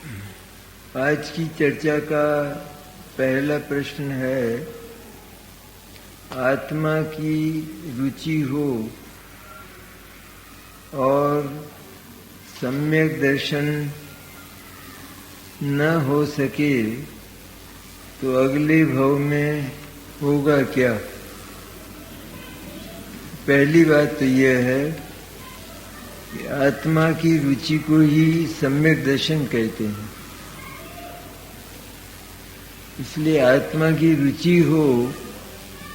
आज की चर्चा का पहला प्रश्न है, आत्मा की रुचि हो और सम्यक दर्शन न हो सके तो अगले भव में होगा क्या? पहली बात तो यह है कि आत्मा की रुचि को ही सम्यक दर्शन कहते हैं। इसलिए आत्मा की रुचि हो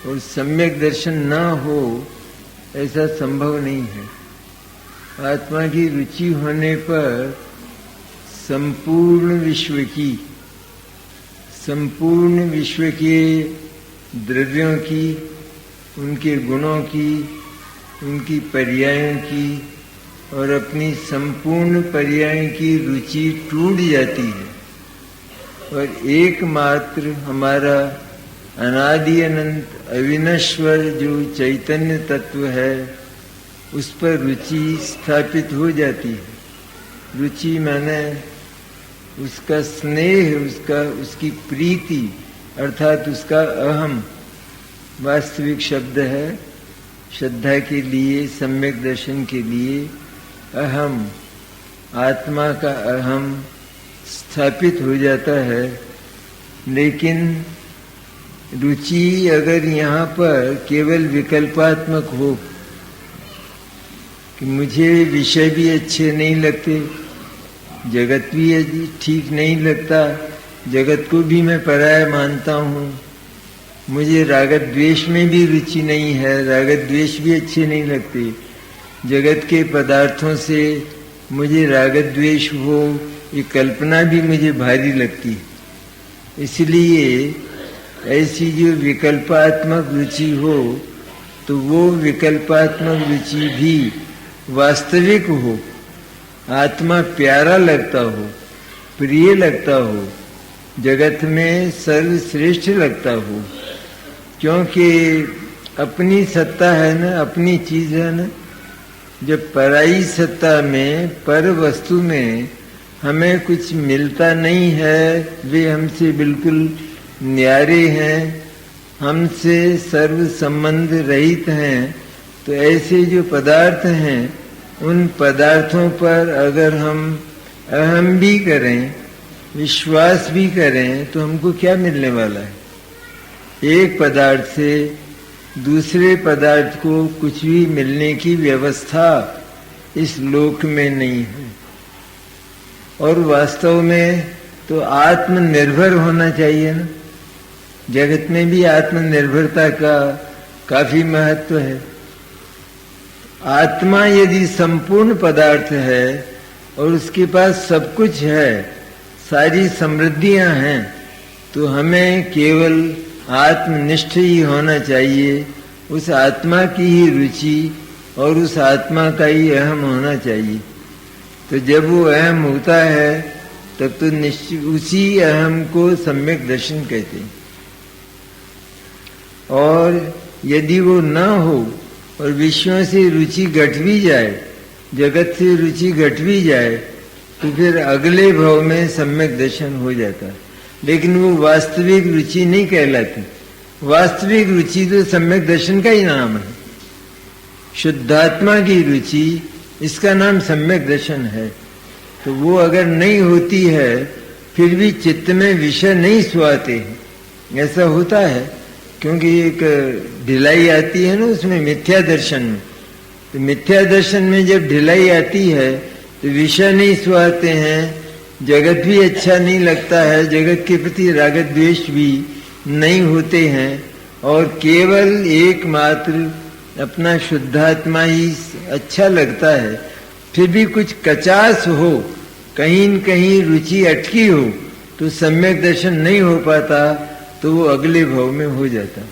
और सम्यक दर्शन न हो ऐसा संभव नहीं है। आत्मा की रुचि होने पर संपूर्ण विश्व के द्रव्यों की, उनके गुणों की, उनकी पर्यायों की और अपनी संपूर्ण पर्याय की रुचि टूट जाती है और एकमात्र हमारा अनादि अनंत अविनश्वर जो चैतन्य तत्व है उस पर रुचि स्थापित हो जाती है। रुचि माने उसका स्नेह, उसकी प्रीति, अर्थात उसका अहम वास्तविक शब्द है। श्रद्धा के लिए, सम्यक दर्शन के लिए अहम, आत्मा का अहम स्थापित हो जाता है। लेकिन रुचि अगर यहाँ पर केवल विकल्पात्मक हो कि मुझे विषय भी अच्छे नहीं लगते, जगत भी ठीक नहीं लगता, जगत को भी मैं पराया मानता हूँ, मुझे रागत द्वेष में भी रुचि नहीं है, रागत द्वेष भी अच्छे नहीं लगते, जगत के पदार्थों से मुझे रागत द्वेष हो ये कल्पना भी मुझे भारी लगती है। इसलिए ऐसी जो विकल्पात्मक रुचि हो तो वो विकल्पात्मक रुचि भी वास्तविक हो, आत्मा प्यारा लगता हो, प्रिय लगता हो, जगत में सर्वश्रेष्ठ लगता हो। क्योंकि अपनी सत्ता है ना, अपनी चीज है ना। जब पराई सत्ता में, पर वस्तु में हमें कुछ मिलता नहीं है, वे हमसे बिल्कुल न्यारे हैं, हमसे सर्व संबंध रहित हैं, तो ऐसे जो पदार्थ हैं उन पदार्थों पर अगर हम अहम भी करें, विश्वास भी करें तो हमको क्या मिलने वाला है? एक पदार्थ से दूसरे पदार्थ को कुछ भी मिलने की व्यवस्था इस लोक में नहीं है। और वास्तव में तो आत्मनिर्भर होना चाहिए ना। जगत में भी आत्मनिर्भरता का काफी महत्व है। आत्मा यदि संपूर्ण पदार्थ है और उसके पास सब कुछ है, सारी समृद्धियां हैं, तो हमें केवल आत्मनिष्ठ ही होना चाहिए। उस आत्मा की ही रुचि और उस आत्मा का ही अहम होना चाहिए। तो जब वो अहम होता है तब तो निश्चित उसी अहम को सम्यक दर्शन कहते हैं। और यदि वो न हो और विषयों से रुचि घट भी जाए, जगत से रुचि घट भी जाए, तो फिर अगले भाव में सम्यक दर्शन हो जाता है। लेकिन वो वास्तविक रुचि नहीं कहलाती। वास्तविक रुचि तो सम्यक दर्शन का ही नाम है। शुद्धात्मा की रुचि, इसका नाम सम्यक दर्शन है। तो वो अगर नहीं होती है फिर भी चित्त में विषय नहीं सुहाते। ऐसा होता है क्योंकि एक ढिलाई आती है ना उसमें, मिथ्या दर्शन में। तो मिथ्या दर्शन में जब ढिलाई आती है तो विषय नहीं सुहाते हैं, जगत भी अच्छा नहीं लगता है, जगत के प्रति रागत द्वेष भी नहीं होते हैं, और केवल एकमात्र अपना शुद्धात्मा ही अच्छा लगता है। फिर भी कुछ कचास हो, कहीं न कहीं रुचि अटकी हो, तो सम्यक दर्शन नहीं हो पाता, तो वो अगले भाव में हो जाता।